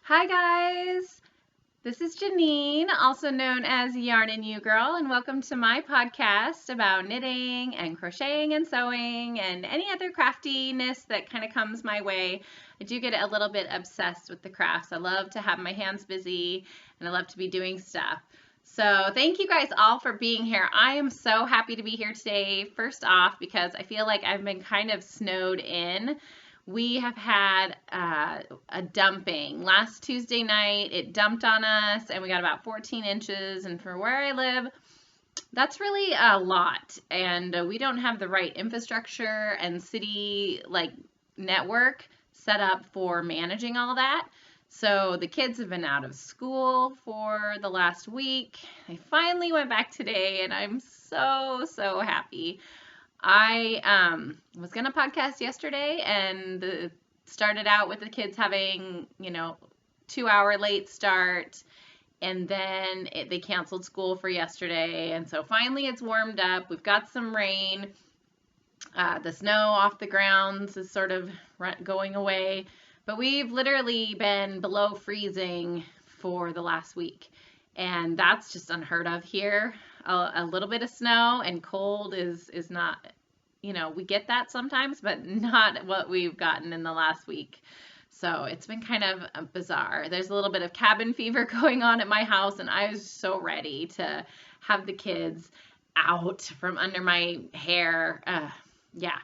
Hi guys, this is Janine, also known as Yarn and You Girl, and welcome to my podcast about knitting and crocheting and sewing and any other craftiness that kind of comes my way. I do get a little bit obsessed with the crafts. I love to have my hands busy and I love to be doing stuff. So thank you guys all for being here. I am so happy to be here today, first off, because I feel like I've been kind of snowed in. We have had a dumping. Last Tuesday night, it dumped on us, and we got about 14 inches. And for where I live, that's really a lot. And we don't have the right infrastructure and city network set up for managing all that. So the kids have been out of school for the last week. They finally went back today, and I'm so happy. I was gonna podcast yesterday and started out with the kids having, 2-hour late start, and then they canceled school for yesterday, and so finally it's warmed up. We've got some rain. The snow off the grounds is sort of going away, but we've literally been below freezing for the last week, and that's just unheard of here. A little bit of snow and cold is not, we get that sometimes, but not what we've gotten in the last week. So it's been kind of bizarre. There's a little bit of cabin fever going on at my house, and I was so ready to have the kids out from under my hair. Yeah.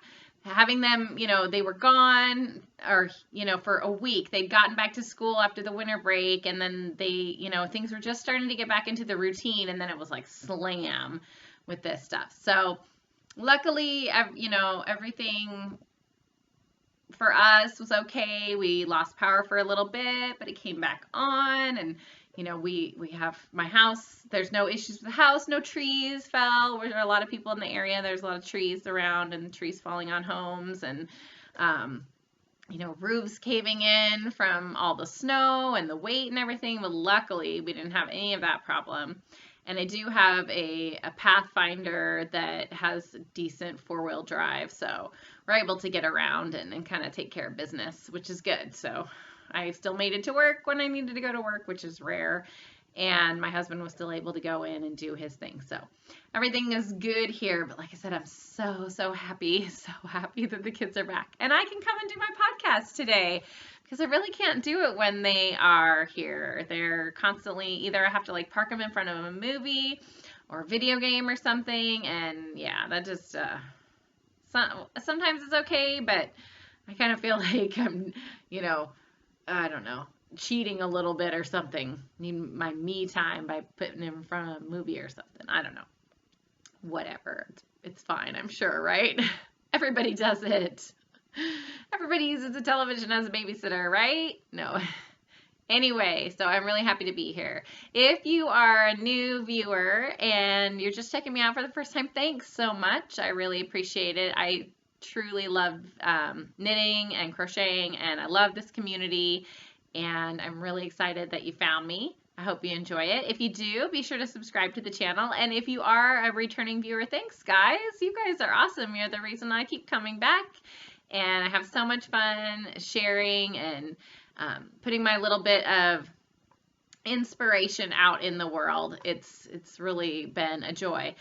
Having them, they were gone or, for a week. They'd gotten back to school after the winter break, and then they, things were just starting to get back into the routine, and then it was like slam with this stuff. So luckily, everything for us was okay. We lost power for a little bit, but it came back on, and we have my house. There's no issues with the house. No trees fell. There are a lot of people in the area. There's a lot of trees around and trees falling on homes, and roofs caving in from all the snow and the weight and everything. But luckily, we didn't have any of that problem. And I do have a Pathfinder that has decent four-wheel drive, so we're able to get around and kind of take care of business, which is good. So I still made it to work when I needed to go to work, which is rare, and my husband was still able to go in and do his thing. So everything is good here, but like I said, I'm so happy that the kids are back. And I can come and do my podcast today, because I really can't do it when they are here. They're constantly, either I have to park them in front of a movie or a video game or something, and yeah, that just, sometimes it's okay, but I kind of feel like I'm, I don't know, cheating a little bit or something. Need my me time by putting them in front of a movie or something. I don't know. Whatever. It's fine, I'm sure, right? Everybody does it. Everybody uses a television as a babysitter, right? No. Anyway, so I'm really happy to be here. If you are a new viewer and you're just checking me out for the first time, thanks so much. I really appreciate it. I truly love knitting and crocheting, and I love this community, and I'm really excited that you found me. I hope you enjoy it. If you do, be sure to subscribe to the channel. And if you are a returning viewer, thanks, guys. You guys are awesome. You're the reason I keep coming back. And I have so much fun sharing and putting my little bit of inspiration out in the world. It's really been a joy.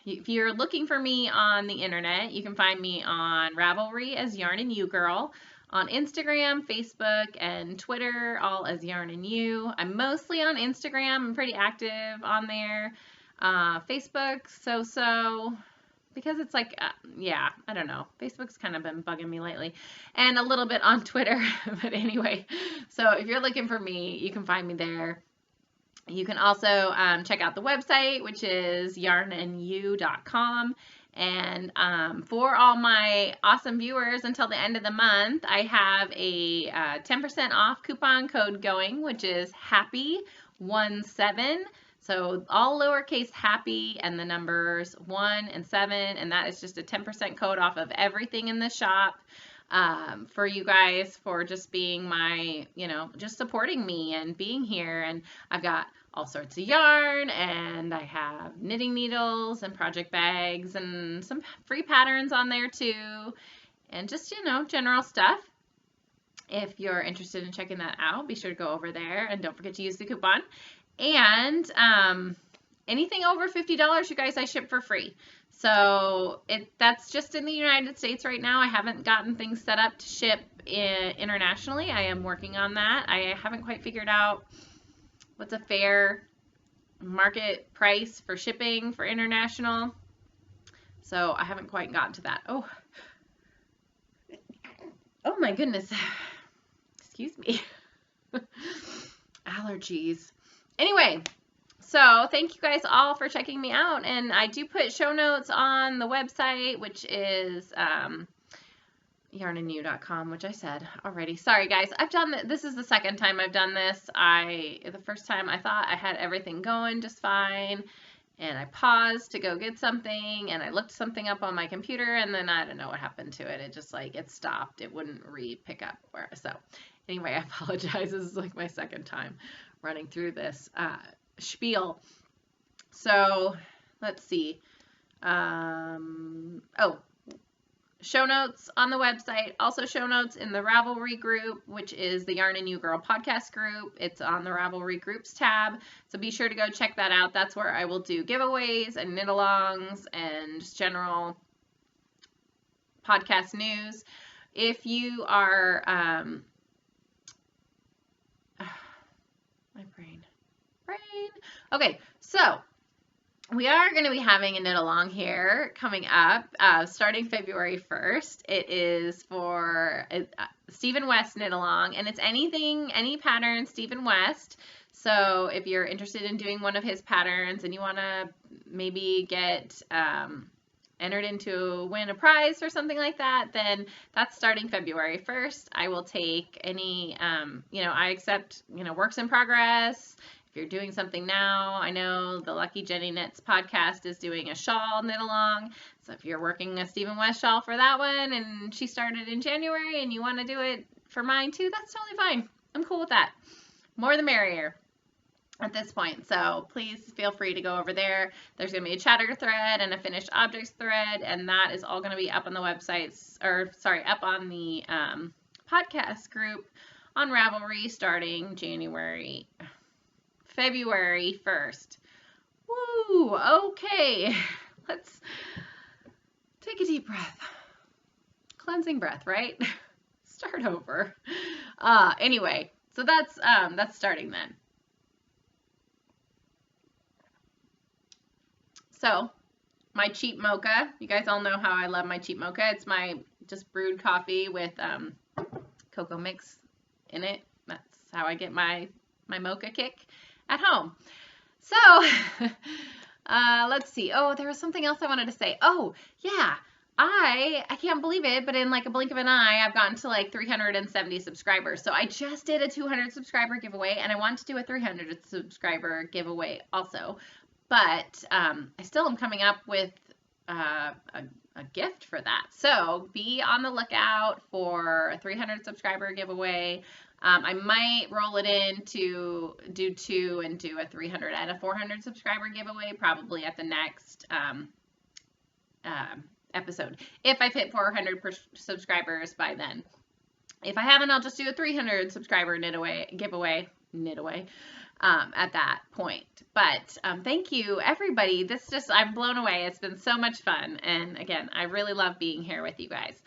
If you're looking for me on the internet, you can find me on Ravelry as Yarn and You Girl, on Instagram, Facebook, and Twitter, all as Yarn and You. I'm mostly on Instagram. I'm pretty active on there. Facebook, so. Because it's yeah, I don't know. Facebook's kind of been bugging me lately. And a little bit on Twitter. But anyway, so if you're looking for me, you can find me there. You can also check out the website, which is yarnandyou.com. And for all my awesome viewers until the end of the month, I have a 10% off coupon code going, which is HAPPY17. So all lowercase happy and the numbers 1 and 7, and that is just a 10% code off of everything in the shop for you guys, for just being my, just supporting me and being here. And I've got all sorts of yarn, and I have knitting needles and project bags and some free patterns on there too, and just, general stuff. If you're interested in checking that out, be sure to go over there and don't forget to use the coupon. And anything over $50, you guys, I ship for free. So that's just in the United States right now. I haven't gotten things set up to ship internationally. I am working on that. I haven't quite figured out what's a fair market price for shipping for international. So I haven't quite gotten to that. Oh my goodness. Excuse me. Allergies. Anyway, so thank you guys all for checking me out. And I do put show notes on the website, which is yarnandyou.com, which I said already. Sorry guys, I've done this is the second time I've done this. The first time I thought I had everything going just fine, and I paused to go get something, and I looked something up on my computer, and then I don't know what happened to it. It just it stopped. It wouldn't pick up where. So anyway, I apologize. This is my second time running through this spiel. So let's see. Show notes on the website, also show notes in the Ravelry group, which is the Yarn and You Girl podcast group. It's on the Ravelry groups tab, so be sure to go check that out. That's where I will do giveaways and knit-alongs and just general podcast news. If you are, my brain. Okay, so we are going to be having a knit-along here coming up starting February 1st. It is for Stephen West knit-along, and it's any pattern Stephen West. So if you're interested in doing one of his patterns and you want to maybe get entered into win a prize or something like that, then that's starting February 1st. I will take any, I accept, works in progress. If you're doing something now, I know the Lucky Jenny Knits podcast is doing a shawl knit along. So if you're working a Stephen West shawl for that one and she started in January and you want to do it for mine too, that's totally fine. I'm cool with that. More the merrier at this point. So please feel free to go over there. There's going to be a chatter thread and a finished objects thread, and that is all going to be up on the websites, up on the podcast group on Ravelry starting February 1st. Woo! Okay, let's take a deep breath. Cleansing breath, right? Start over. Anyway, so that's starting then. So, my cheap mocha. You guys all know how I love my cheap mocha. It's my just brewed coffee with cocoa mix in it. That's how I get my mocha kick at home. So, let's see. Oh, there was something else I wanted to say. Oh, yeah. I can't believe it, but in a blink of an eye, I've gotten to 370 subscribers. So I just did a 200 subscriber giveaway, and I want to do a 300 subscriber giveaway also. But I still am coming up with a gift for that. So be on the lookout for a 300 subscriber giveaway. I might roll it in to do 2 and do a 300 and a 400 subscriber giveaway probably at the next episode, if I've hit 400 subscribers by then. If I haven't, I'll just do a 300 subscriber giveaway at that point. But thank you, everybody. I'm blown away. It's been so much fun. And again, I really love being here with you guys.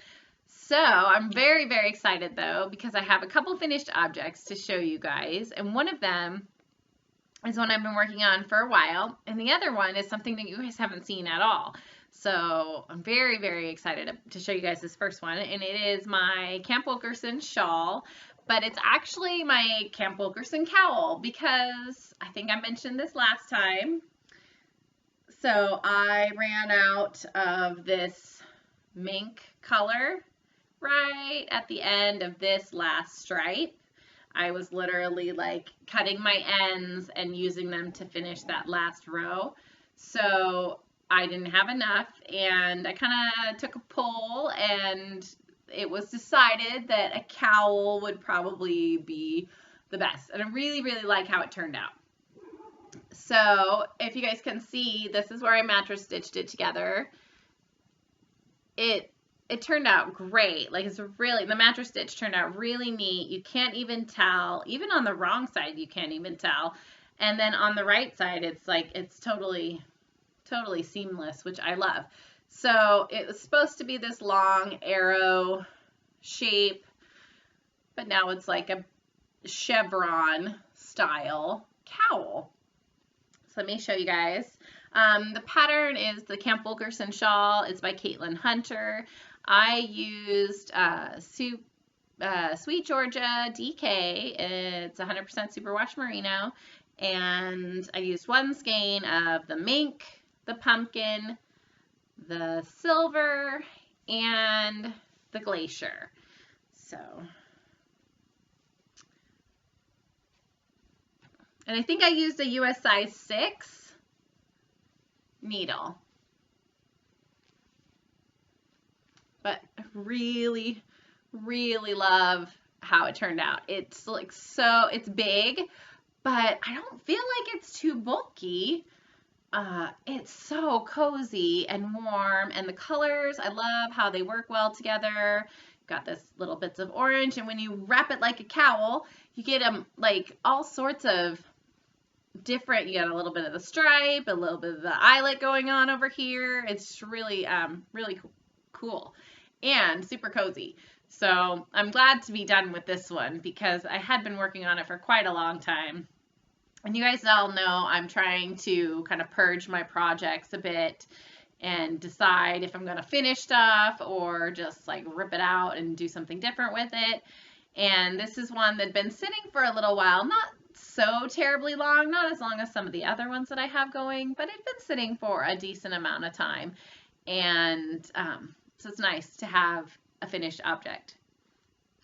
So I'm very, very excited though, because I have a couple finished objects to show you guys. And one of them is one I've been working on for a while. And the other one is something that you guys haven't seen at all. So I'm very, very excited to show you guys this first one. And it is my Camp Wilkerson shawl. But it's actually my Camp Wilkerson cowl, because I think I mentioned this last time. So I ran out of this mink color right at the end of this last stripe. I was literally cutting my ends and using them to finish that last row. So I didn't have enough, and I kind of took a poll, and it was decided that a cowl would probably be the best. And I really, really like how it turned out. So if you guys can see, this is where I mattress stitched it together. It it turned out great. Like, it's really, the mattress stitch turned out really neat. You can't even tell, even on the wrong side, you can't even tell. And then on the right side, it's like, it's totally seamless, which I love. So it was supposed to be this long arrow shape, but now it's like a chevron style cowl. So let me show you guys. The pattern is the Camp Wilkerson shawl. It's by Caitlin Hunter. I used Sweet Georgia DK. It's 100% superwash merino. And I used one skein of the mink, the pumpkin, the silver, and the glacier. So, and I think I used a US size 6 needle. But I really, really love how it turned out. It's like it's big, but I don't feel like it's too bulky. It's so cozy and warm, and the colors, I love how they work well together. Got this little bits of orange, and when you wrap it like a cowl, you get like all sorts of different, you got a little bit of the stripe, a little bit of the eyelet going on over here. It's really, really cool and super cozy. So I'm glad to be done with this one because I had been working on it for quite a long time. And you guys all know I'm trying to kind of purge my projects a bit and decide if I'm going to finish stuff or just like rip it out and do something different with it. And this is one that's been sitting for a little while, not so terribly long, not as long as some of the other ones that I have going, but it's been sitting for a decent amount of time. And so it's nice to have a finished object.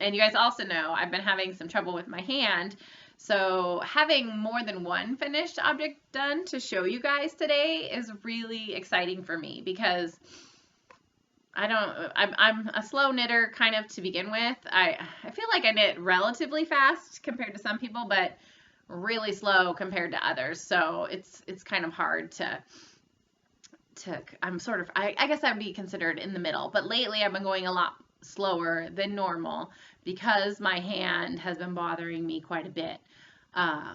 And you guys also know I've been having some trouble with my hand. So having more than one finished object done to show you guys today is really exciting for me because I'm a slow knitter kind of to begin with. I feel like I knit relatively fast compared to some people, but really slow compared to others. So it's kind of hard to I'm sort of, I guess I'd be considered in the middle, but lately I've been going a lot slower than normal because my hand has been bothering me quite a bit.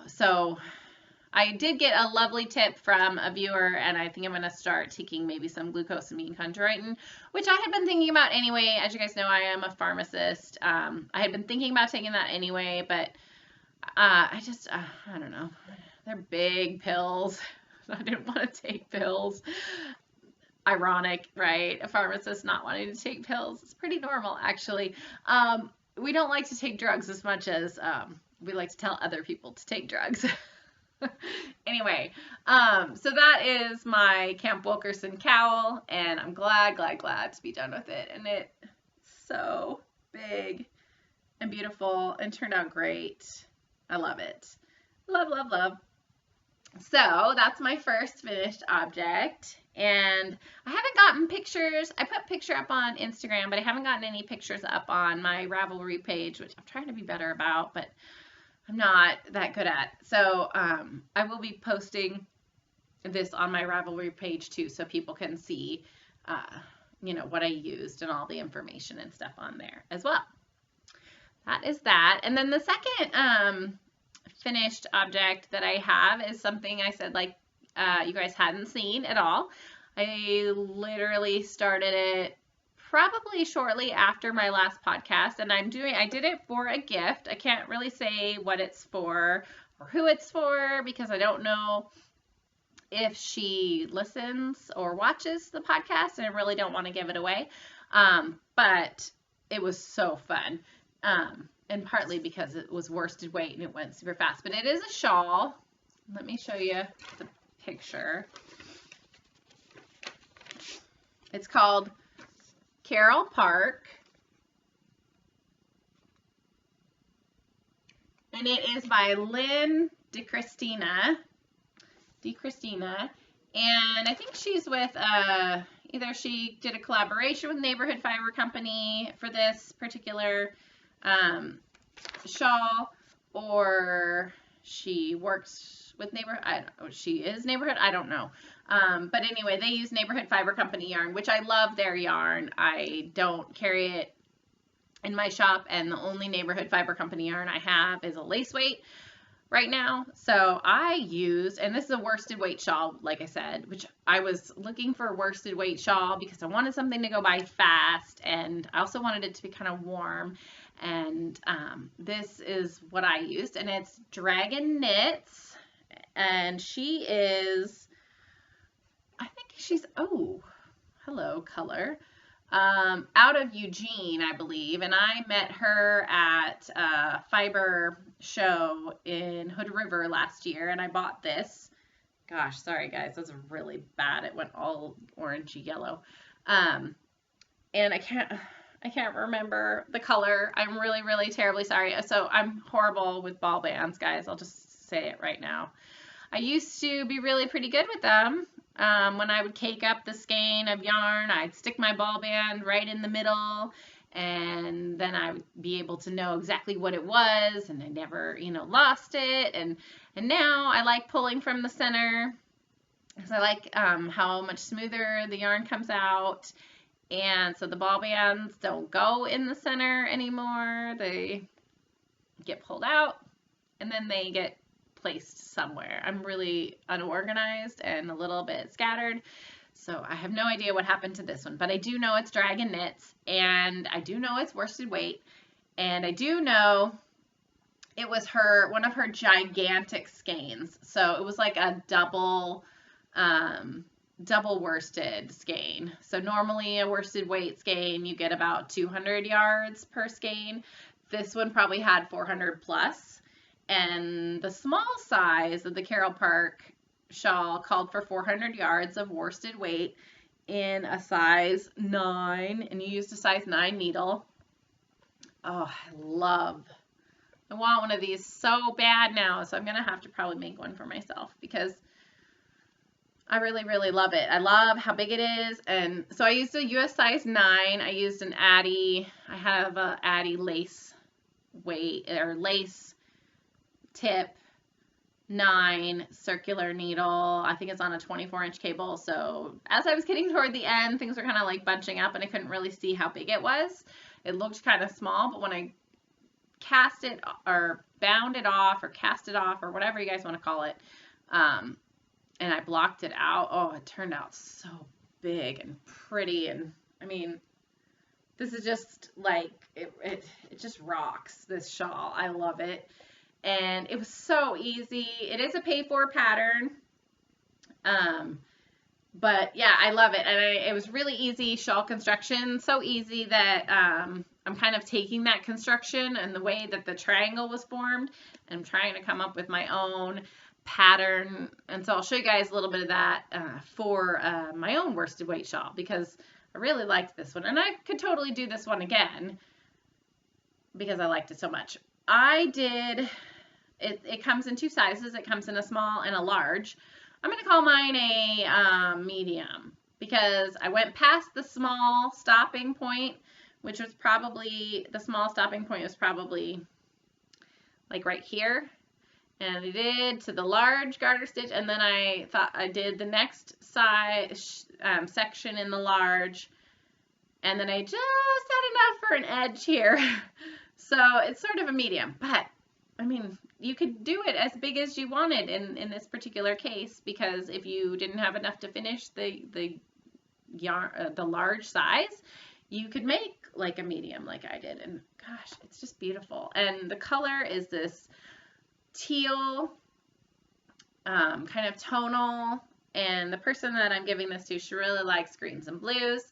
So I did get a lovely tip from a viewer, and I think I'm going to start taking maybe some glucosamine chondroitin, which I had been thinking about anyway. As you guys know, I am a pharmacist. I had been thinking about taking that anyway, but I don't know. They're big pills. I didn't want to take pills. Ironic, right? A pharmacist not wanting to take pills. It's pretty normal, actually. We don't like to take drugs as much as we like to tell other people to take drugs. Anyway, so that is my Camp Wilkerson cowl, and I'm glad to be done with it. And it's so big and beautiful and turned out great. I love it. Love, love, love. So that's my first finished object, and I haven't gotten pictures. I put a picture up on Instagram, but I haven't gotten any pictures up on my Ravelry page, which I'm trying to be better about, but I'm not that good at. So I will be posting this on my Ravelry page too, so people can see, you know, what I used and all the information and stuff on there as well. That is that. And then the second finished object that I have is something I said like you guys hadn't seen at all. I literally started it probably shortly after my last podcast, and I did it for a gift. I can't really say what it's for or who it's for because I don't know if she listens or watches the podcast, and I really don't want to give it away. But it was so fun. And partly because it was worsted weight and it went super fast. But it is a shawl. Let me show you the picture. It's called Carol Park. And it is by Lynn DeChristina. And I think she's with, either she did a collaboration with Neighborhood Fiber Company for this particular shawl, or she works with Neighborhood. I don't know. She is Neighborhood. I don't know. But anyway, they use Neighborhood Fiber Company yarn, which I love their yarn. I don't carry it in my shop, and the only Neighborhood Fiber Company yarn I have is a lace weight right now. So I used, and this is a worsted weight shawl, like I said, which I was looking for a worsted weight shawl because I wanted something to go by fast, and I also wanted it to be kind of warm. And this is what I used, and it's Dragon Knits, and she is, I think she's, oh, hello, color. Out of Eugene, I believe, and I met her at a fiber show in Hood River last year, and I bought this. Gosh, sorry guys, that's really bad. It went all orangey yellow. And I can't remember the color. I'm really, really terribly sorry. So I'm horrible with ball bands, guys. I'll just say it right now. I used to be really pretty good with them. When I would cake up the skein of yarn, I'd stick my ball band right in the middle, and then I would be able to know exactly what it was, and I never, lost it. And now I like pulling from the center, because I like how much smoother the yarn comes out. And so the ball bands don't go in the center anymore. They get pulled out, and then they get placed somewhere. I'm really unorganized and a little bit scattered, so I have no idea what happened to this one, but I do know it's Dragon Knits, and I do know it's worsted weight, and I do know it was one of her gigantic skeins. So it was like a double worsted skein. So normally a worsted weight skein, you get about 200 yards per skein. This one probably had 400 plus. And the small size of the Carol Park shawl called for 400 yards of worsted weight in a size 9, and you used a size 9 needle. Oh, I want one of these so bad now, so I'm going to have to probably make one for myself because I really, really love it. I love how big it is. And so I used a US size 9. I used an Addi. I have a Addi lace weight or lace tip 9 circular needle. I think it's on a 24-inch cable. So as I was getting toward the end, things were kind of like bunching up, and I couldn't really see how big it was. It looked kind of small, but when I cast it or bound it off or cast it off or whatever you guys want to call it, and I blocked it out, oh, it turned out so big and pretty. And I mean, this is just like, it just rocks, this shawl. I love it. And it was so easy. It is a pay-for pattern. But yeah, I love it. And it was really easy shawl construction. So easy that I'm kind of taking that construction and the way that the triangle was formed and I'm trying to come up with my own pattern. And so I'll show you guys a little bit of that for my own worsted weight shawl, because I really liked this one. And I could totally do this one again because I liked it so much. It comes in 2 sizes. It comes in a small and a large. I'm going to call mine a medium because I went past the small stopping point, which was probably, the small stopping point was probably like right here. And I did to the large garter stitch, and then I thought I did the next size section in the large, and then I just had enough for an edge here. So it's sort of a medium, but I mean, you could do it as big as you wanted in this particular case, because if you didn't have enough to finish the large size, you could make like a medium like I did. And gosh, it's just beautiful. And the color is this teal, kind of tonal. And the person that I'm giving this to, she really likes greens and blues.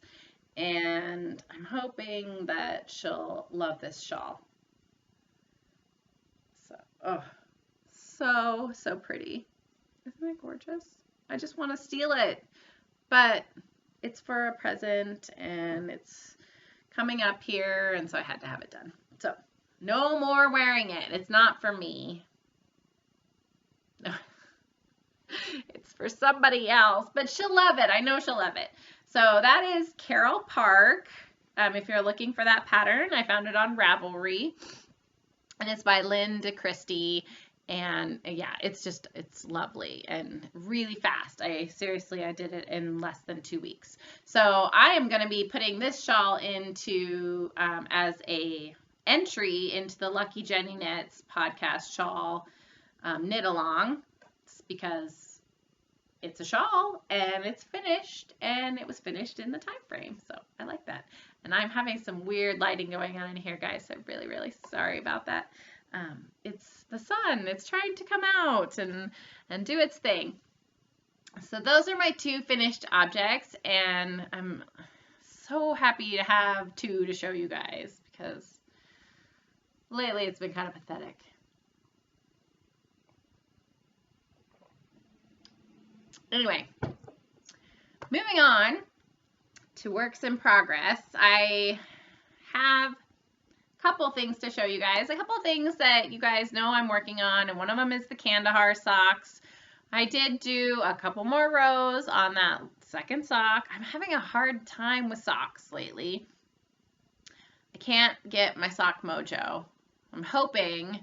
And I'm hoping that she'll love this shawl. Oh, so pretty. Isn't it gorgeous? I just want to steal it, but it's for a present and it's coming up here, and so I had to have it done. So no more wearing it. It's not for me. It's for somebody else, but she'll love it. I know she'll love it. So that is Carol Park. If you're looking for that pattern, I found it on Ravelry. And it's by Lynn DeChristie, And yeah, it's lovely and really fast. I did it in less than 2 weeks. So I am going to be putting this shawl into as a entry into the Lucky Jenny Knits podcast shawl knit along, because it's a shawl and it's finished, and it was finished in the time frame. So I like that. And I'm having some weird lighting going on in here, guys. So really, really sorry about that. It's the sun. It's trying to come out and do its thing. So those are my 2 finished objects, and I'm so happy to have 2 to show you guys, because lately it's been kind of pathetic. Anyway, moving on to works in progress. I have couple things to show you guys, a couple things that you guys know I'm working on, and one of them is the Kandahar socks. I did do a couple more rows on that second sock. I'm having a hard time with socks lately. I can't get my sock mojo. I'm hoping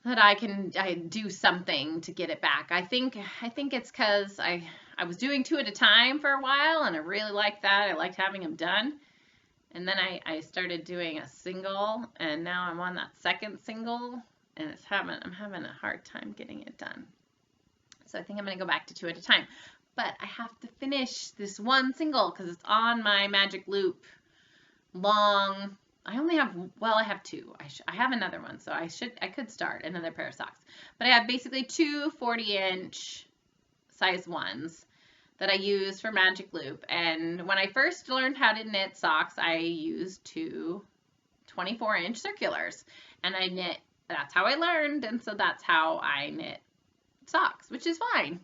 that I do something to get it back. I think it's because I was doing 2 at a time for a while, and I really liked that. I liked having them done. And then I started doing a single, and now I'm on that second single, and I'm having a hard time getting it done. So I think I'm going to go back to 2 at a time. But I have to finish this one single because it's on my magic loop long. I have 2. I have another one, so I could start another pair of socks. But I have basically 2 40-inch size 1s that I use for magic loop. And when I first learned how to knit socks, I used 2 24-inch circulars, and that's how I learned, and so that's how I knit socks, which is fine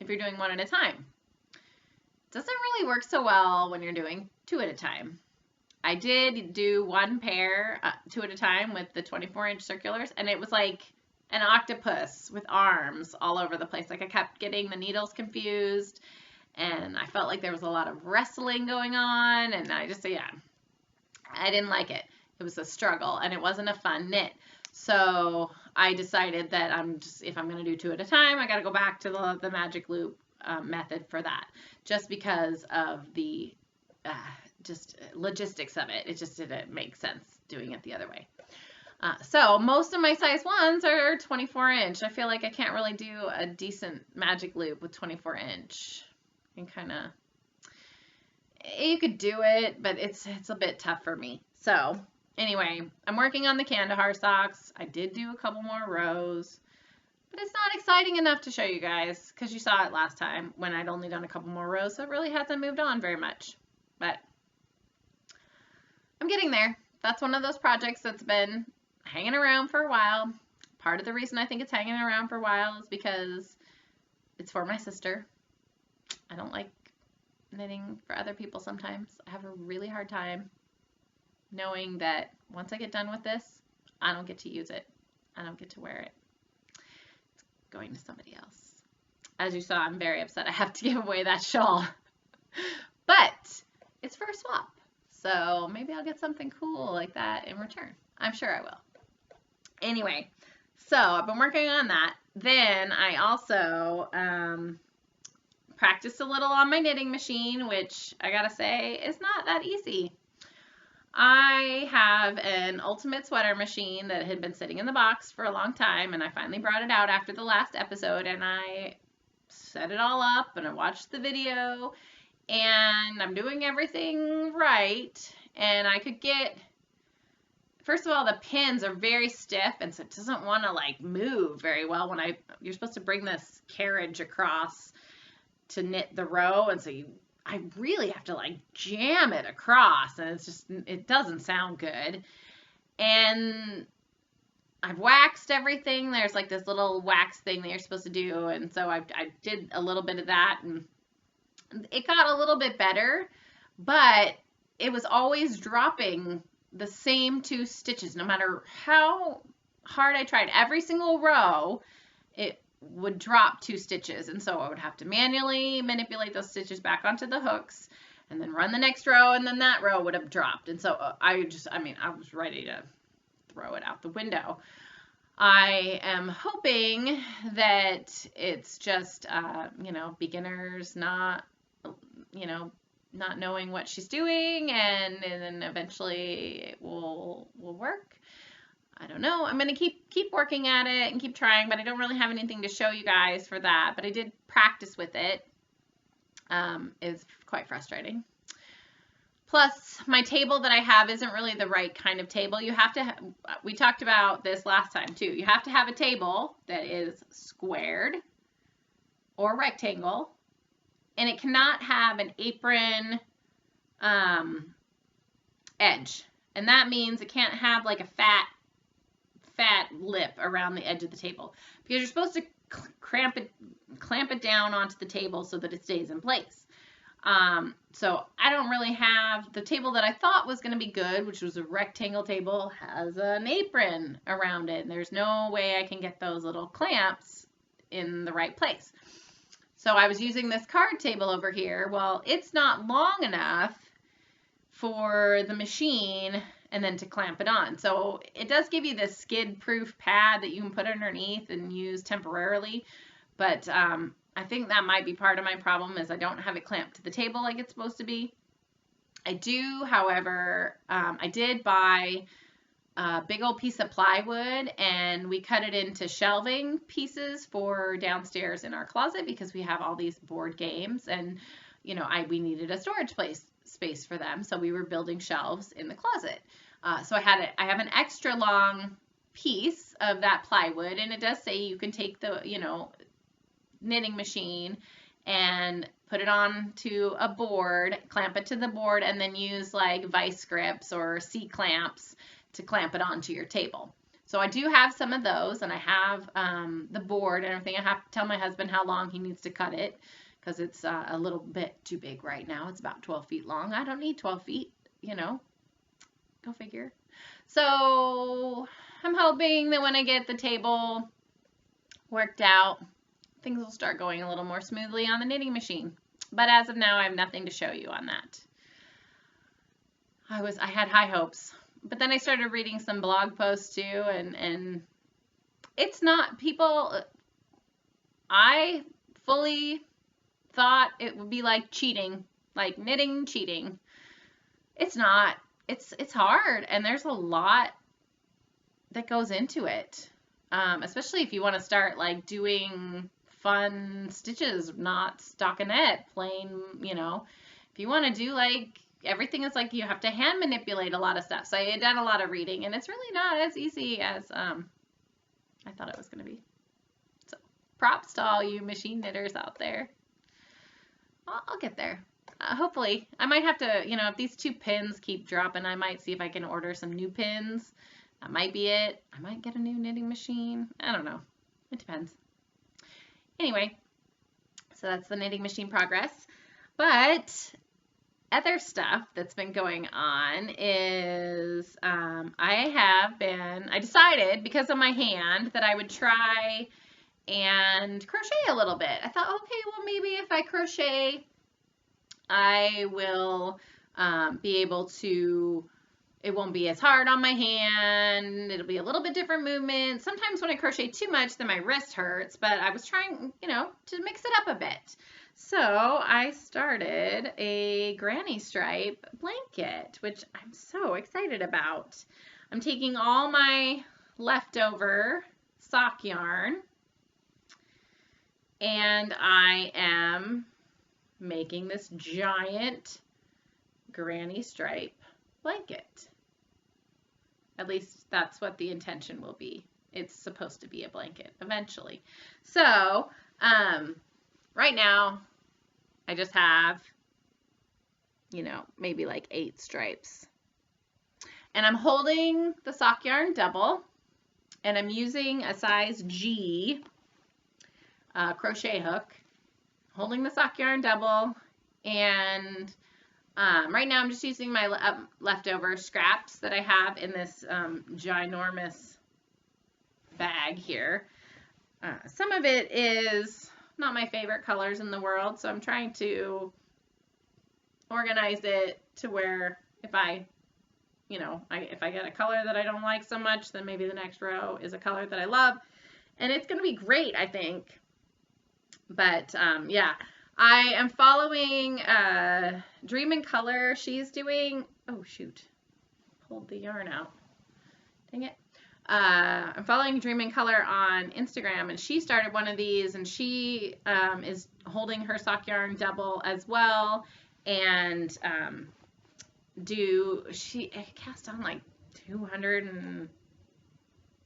if you're doing 1 at a time. It doesn't really work so well when you're doing 2 at a time. I did do 1 pair 2 at a time with the 24-inch circulars, and it was like an octopus with arms all over the place. Like, I kept getting the needles confused, and I felt like there was a lot of wrestling going on, and I didn't like it. It was a struggle, and it wasn't a fun knit. So I decided that if I'm going to do 2 at a time, I got to go back to the magic loop method for that, just because of the just logistics of it. It just didn't make sense doing it the other way. So most of my size 1s are 24-inch. I feel like I can't really do a decent magic loop with 24-inch. And you could do it, but it's a bit tough for me. So anyway, I'm working on the Kandahar socks. I did do a couple more rows, but it's not exciting enough to show you guys, because you saw it last time when I'd only done a couple more rows, so it really hasn't moved on very much. But I'm getting there. That's one of those projects that's been hanging around for a while. Part of the reason I think it's hanging around for a while is because it's for my sister. I don't like knitting for other people sometimes. I have a really hard time knowing that once I get done with this, I don't get to use it. I don't get to wear it. It's going to somebody else. As you saw, I'm very upset I have to give away that shawl. But it's for a swap. So maybe I'll get something cool like that in return. I'm sure I will. Anyway, so I've been working on that. Then I also practiced a little on my knitting machine, which I gotta say is not that easy. I have an Ultimate Sweater machine that had been sitting in the box for a long time, and I finally brought it out after the last episode, and I set it all up, and I watched the video, and I'm doing everything right, and I could get, first of all, the pins are very stiff, and so it doesn't want to like move very well when you're supposed to bring this carriage across to knit the row, and so I really have to like jam it across, and it doesn't sound good. And I've waxed everything. There's like this little wax thing that you're supposed to do, and so I did a little bit of that, and it got a little bit better, but it was always dropping the same 2 stitches. No matter how hard I tried, every single row, it would drop 2 stitches, and so I would have to manually manipulate those stitches back onto the hooks and then run the next row, and then that row would have dropped. And so I was ready to throw it out the window. I am hoping that it's just, beginners not knowing what she's doing, and then eventually it will work. I don't know. I'm gonna keep working at it and keep trying, but I don't really have anything to show you guys for that. But I did practice with it. It's quite frustrating. Plus, my table that I have isn't really the right kind of table. You have to, we talked about this last time too. You have to have a table that is squared or rectangle, and it cannot have an apron edge. And that means it can't have like a fat lip around the edge of the table, because you're supposed to clamp it down onto the table so that it stays in place. So I don't really have the table that I thought was going to be good, which was a rectangle table, has an apron around it, and there's no way I can get those little clamps in the right place. So I was using this card table over here. Well, it's not long enough for the machine and then to clamp it on. So it does give you this skid-proof pad that you can put underneath and use temporarily, but I think that might be part of my problem, is I don't have it clamped to the table like it's supposed to be. I do, however, I did buy a big old piece of plywood, and we cut it into shelving pieces for downstairs in our closet, because we have all these board games, and we needed a storage space for them, so we were building shelves in the closet. So I have an extra long piece of that plywood, and it does say you can take the knitting machine and put it on to a board, clamp it to the board, and then use like vice grips or C-clamps to clamp it onto your table. So I do have some of those, and I have the board and everything. I have to tell my husband how long he needs to cut it, because it's a little bit too big right now. It's about 12 feet long. I don't need 12 feet, go figure. So I'm hoping that when I get the table worked out, things will start going a little more smoothly on the knitting machine. But as of now, I have nothing to show you on that. I had high hopes, but then I started reading some blog posts too, and it's not people. I fully thought it would be like cheating, like knitting cheating. It's not. It's hard, and there's a lot that goes into it, especially if you want to start like doing fun stitches, not stockinette, plain, if you want to do like everything is like you have to hand manipulate a lot of stuff. So I had done a lot of reading, and it's really not as easy as I thought it was going to be. So props to all you machine knitters out there. I'll get there. Hopefully. I might have to, if these 2 pins keep dropping, I might see if I can order some new pins. That might be it. I might get a new knitting machine. I don't know. It depends. Anyway, so that's the knitting machine progress. But other stuff that's been going on is I decided, because of my hand, that I would try and crochet a little bit. I thought, okay, well, maybe if I crochet, I will be able to, it won't be as hard on my hand. It'll be a little bit different movement. Sometimes when I crochet too much, then my wrist hurts, but I was trying, to mix it up a bit. So I started a granny stripe blanket, which I'm so excited about. I'm taking all my leftover sock yarn, and I am making this giant granny stripe blanket. At least that's what the intention will be. It's supposed to be a blanket eventually. So, right now I just have, maybe like 8 stripes. And I'm holding the sock yarn double, and I'm using a size G crochet hook, holding the sock yarn double, and right now I'm just using my leftover scraps that I have in this ginormous bag here. Some of it is not my favorite colors in the world, so I'm trying to organize it to where if I you know, if I get a color that I don't like so much, then maybe the next row is a color that I love. And it's going to be great, I think. But yeah, I am following Dream in Color. She's doing, oh shoot, pulled the yarn out. Dang it. I'm following Dream in Color on Instagram, and she started one of these, and she is holding her sock yarn double as well, and she cast on like 200 and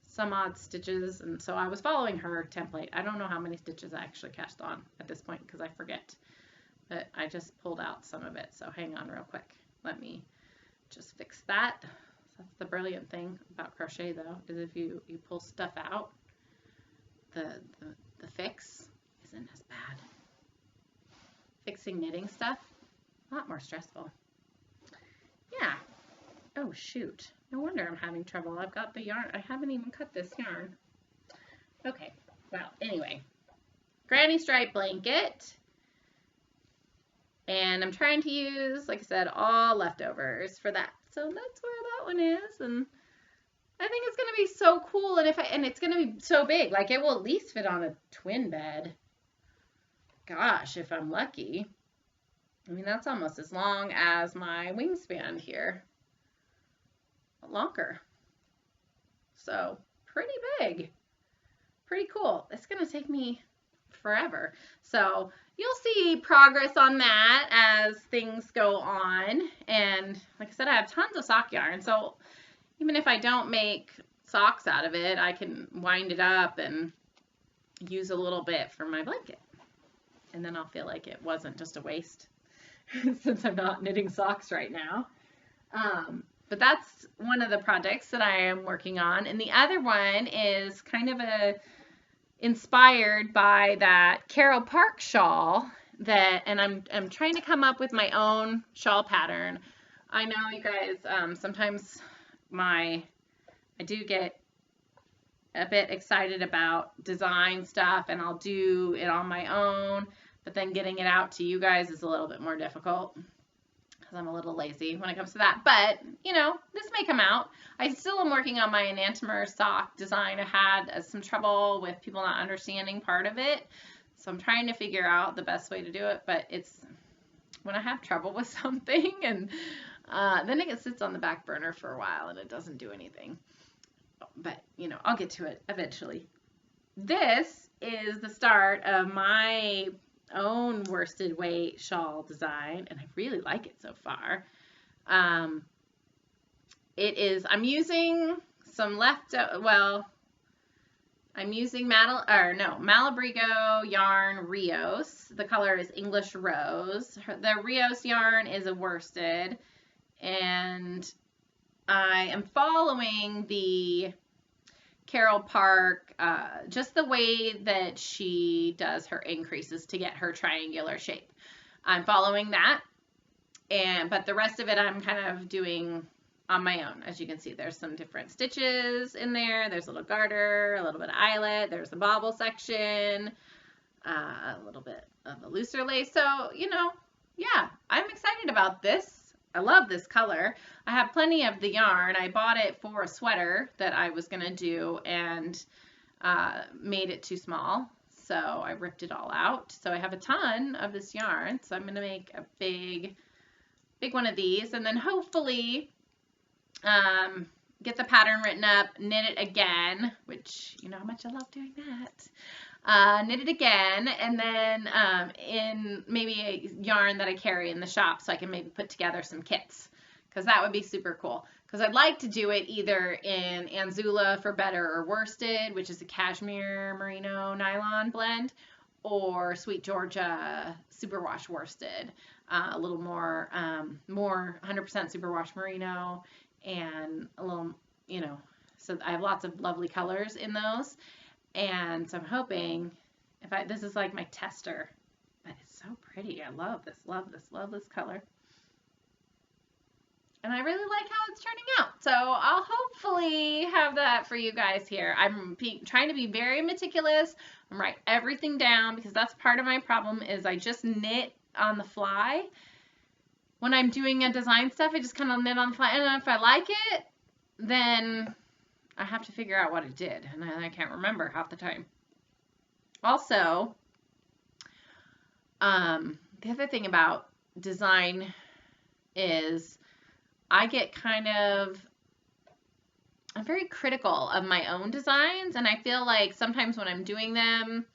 some odd stitches, and so I was following her template. I don't know how many stitches I actually cast on at this point because I forget, but I just pulled out some of it, so hang on real quick. Let me just fix that. That's the brilliant thing about crochet, though, is if you pull stuff out, the fix isn't as bad. Fixing knitting stuff, a lot more stressful. Yeah. Oh, shoot. No wonder I'm having trouble. I've got the yarn. I haven't even cut this yarn. Okay. Well, anyway. Granny stripe blanket. And I'm trying to use, like I said, all leftovers for that. So that's where that one is, and I think it's gonna be so cool. And it's gonna be so big, like it will at least fit on a twin bed. Gosh, if I'm lucky. I mean, that's almost as long as my wingspan here, longer. So pretty big, pretty cool. It's gonna take me forever. So you'll see progress on that as things go on. And like I said, I have tons of sock yarn. So even if I don't make socks out of it, I can wind it up and use a little bit for my blanket. And then I'll feel like it wasn't just a waste since I'm not knitting socks right now. But that's one of the projects that I am working on. And the other one is kind of inspired by that Carol Park shawl and I'm trying to come up with my own shawl pattern. I know you guys, sometimes I do get a bit excited about design stuff and I'll do it on my own, but then getting it out to you guys is a little bit more difficult because I'm a little lazy when it comes to that. But, you know, this may come out. I still am working on my Enantimer sock design. I had some trouble with people not understanding part of it. So I'm trying to figure out the best way to do it. But it's when I have trouble with something and then it sits on the back burner for a while and it doesn't do anything. But, you know, I'll get to it eventually. This is the start of my own worsted weight shawl design, and I really like it so far. I'm using some I'm using Malabrigo yarn Rios. The color is English Rose. The Rios yarn is a worsted, and I am following the Carol Park, just the way that she does her increases to get her triangular shape. I'm following that, but the rest of it I'm kind of doing on my own. As you can see, there's some different stitches in there. There's a little garter, a little bit of eyelet, there's the bobble section, a little bit of a looser lace. So, you know, yeah, I'm excited about this. I love this color. I have plenty of the yarn. I bought it for a sweater that I was going to do and made it too small. So I ripped it all out. So I have a ton of this yarn. So I'm going to make a big one of these and then hopefully get the pattern written up, knit it again, which you know how much I love doing that. Knit it again, and then in maybe a yarn that I carry in the shop so I can maybe put together some kits, because that would be super cool. Because I'd like to do it either in Anzula for Better or Worsted, which is a cashmere merino nylon blend, or Sweet Georgia superwash worsted, a little more 100% superwash merino, and a little, you know, so I have lots of lovely colors in those. And so I'm hoping this is like my tester, but it's so pretty. I love this, love this color. And I really like how it's turning out. So I'll hopefully have that for you guys here. I'm trying to be very meticulous. I'm write everything down because that's part of my problem is I just knit on the fly. when I'm doing a design stuff, I just kind of knit on the fly. And if I like it, then I have to figure out what it did. And I can't remember half the time. Also, the other thing about design is I get I'm very critical of my own designs, and I feel like sometimes when I'm doing them,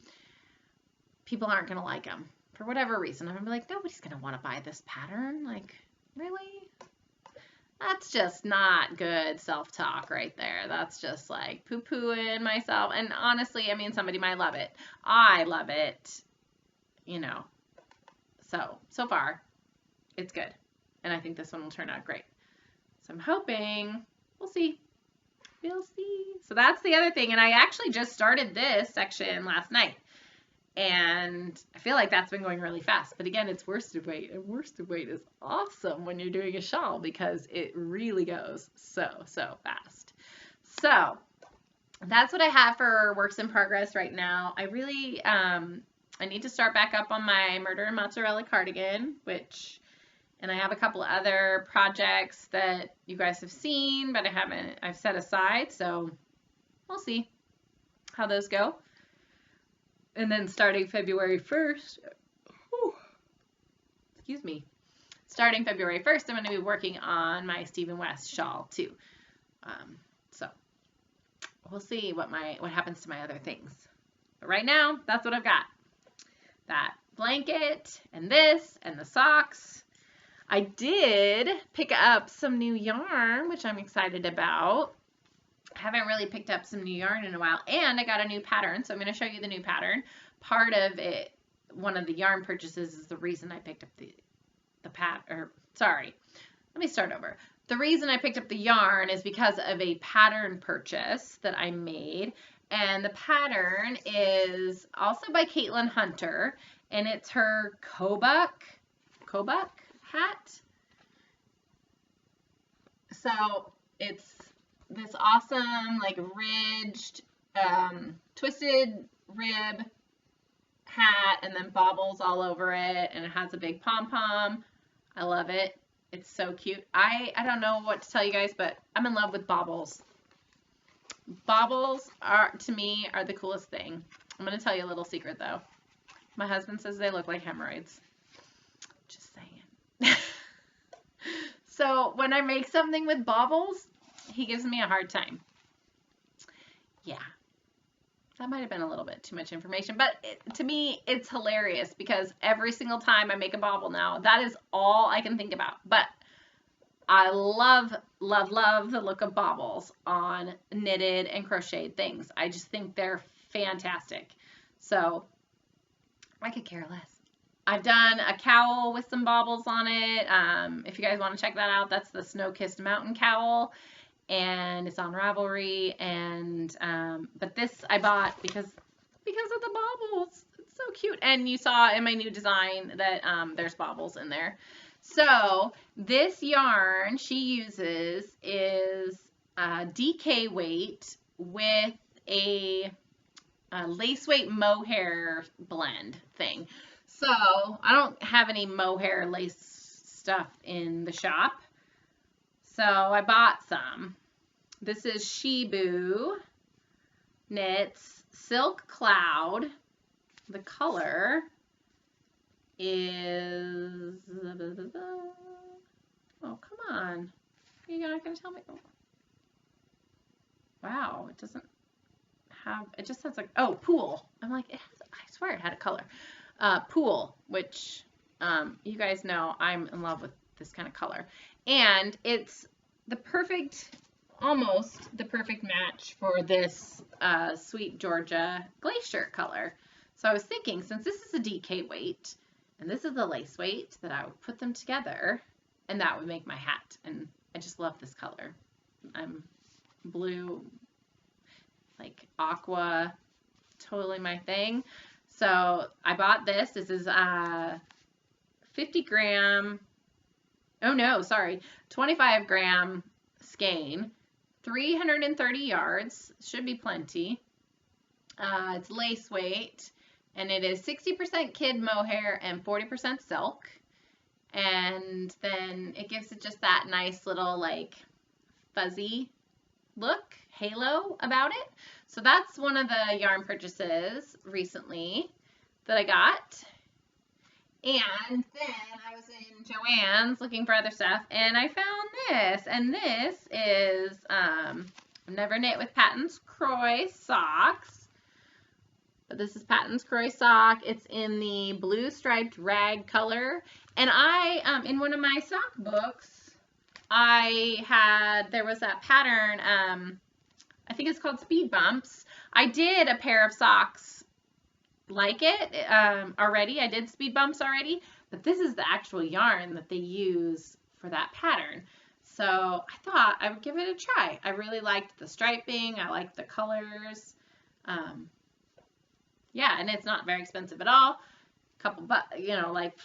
people aren't going to like them for whatever reason. I'm going to be like, nobody's going to want to buy this pattern. Like, really? That's just not good self-talk right there. That's just like poo-pooing myself. And honestly, I mean, somebody might love it. I love it, you know. So far, it's good. And I think this one will turn out great. So I'm hoping, we'll see. We'll see. So that's the other thing. And I actually just started this section last night. And I feel like that's been going really fast. But again, it's worsted weight. And worsted weight is awesome when you're doing a shawl because it really goes so fast. So that's what I have for works in progress right now. I really, I need to start back up on my Murder and Mozzarella cardigan, and I have a couple other projects that you guys have seen, but I've set aside, so we'll see how those go. And then starting February 1st, starting February 1st, I'm going to be working on my Stephen West shawl too. So we'll see what happens to my other things. But right now, that's what I've got. That blanket and this and the socks. I did pick up some new yarn, which I'm excited about. I haven't really picked up some new yarn in a while, and I got a new pattern, so I'm going to show you the new pattern. Part of it, one of the yarn purchases is the reason I picked up let me start over. The reason I picked up the yarn is because of a pattern purchase that I made, and the pattern is also by Caitlin Hunter, and it's her Kobuk hat. So it's this awesome, like ridged, twisted rib hat, and then baubles all over it, and it has a big pom-pom. I love it. It's so cute. I don't know what to tell you guys, but I'm in love with baubles. Baubles to me are the coolest thing. I'm going to tell you a little secret though. My husband says they look like hemorrhoids. Just saying. So when I make something with baubles, he gives me a hard time. Yeah. That might have been a little bit too much information, but to me, it's hilarious because every single time I make a bauble now, that is all I can think about. But I love, love, love the look of baubles on knitted and crocheted things. I just think they're fantastic. So I could care less. I've done a cowl with some baubles on it. If you guys want to check that out, that's the Snow-Kissed Mountain cowl. And it's on Ravelry, and but this I bought because of the baubles. It's so cute, and you saw in my new design that there's baubles in there. So this yarn she uses is DK weight with a lace weight mohair blend thing. So I don't have any mohair lace stuff in the shop. So I bought some. This is Shibu Knits Silk Cloud. The color is, oh, come on. You're not going to tell me? Oh. Wow, it doesn't have, it just says like, oh, pool. I'm like, it has, I swear it had a color. Pool, which you guys know I'm in love with this kind of color. And it's the perfect, almost the perfect match for this Sweet Georgia Glacier color. So I was thinking, since this is a DK weight, and this is the lace weight, that I would put them together, and that would make my hat. And I just love this color. I'm blue, like aqua, totally my thing. So I bought this. This is 50 gram, oh no, sorry, 25 gram skein, 330 yards, should be plenty. It's lace weight, and it is 60% kid mohair and 40% silk. and then it gives it just that nice little like fuzzy look, halo about it. So that's one of the yarn purchases recently that I got. And then I was in Joann's looking for other stuff, and I found this. And this is Never Knit with Patons Kroy socks. But this is Patons Kroy sock. It's in the blue striped rag color. And I, in one of my sock books, there was that pattern, I think it's called Speed Bumps. I did a pair of socks like it already. I did Speed Bumps already, but this is the actual yarn that they use for that pattern. So I thought I would give it a try. I really liked the striping. I liked the colors. Yeah, and it's not very expensive at all. A couple bucks, like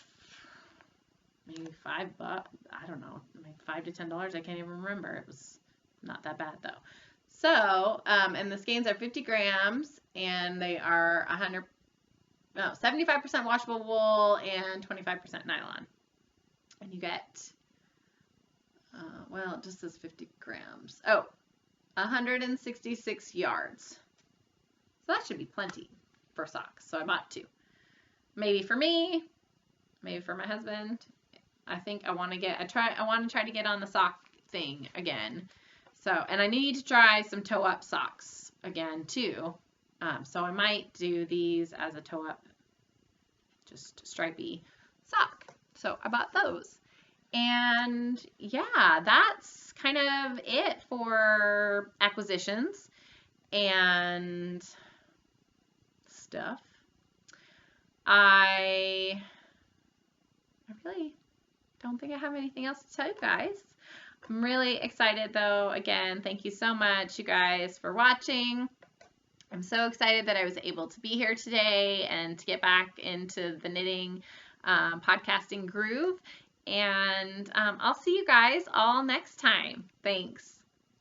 maybe $5. I don't know, like $5 to $10. I can't even remember. It was not that bad though. So, and the skeins are 50 grams, and they are 75% washable wool and 25% nylon. And you get, well, it just says 50 grams. Oh, 166 yards. So that should be plenty for socks. So I bought 2. Maybe for me, maybe for my husband. I think I want to try to get on the sock thing again. So, and I need to try some toe-up socks again too. So I might do these as a toe-up, just stripy sock. So I bought those. And yeah, that's kind of it for acquisitions and stuff. I really don't think I have anything else to tell you guys. I'm really excited though. Again, thank you so much, you guys, for watching. I'm so excited that I was able to be here today and to get back into the knitting podcasting groove. And I'll see you guys all next time. Thanks.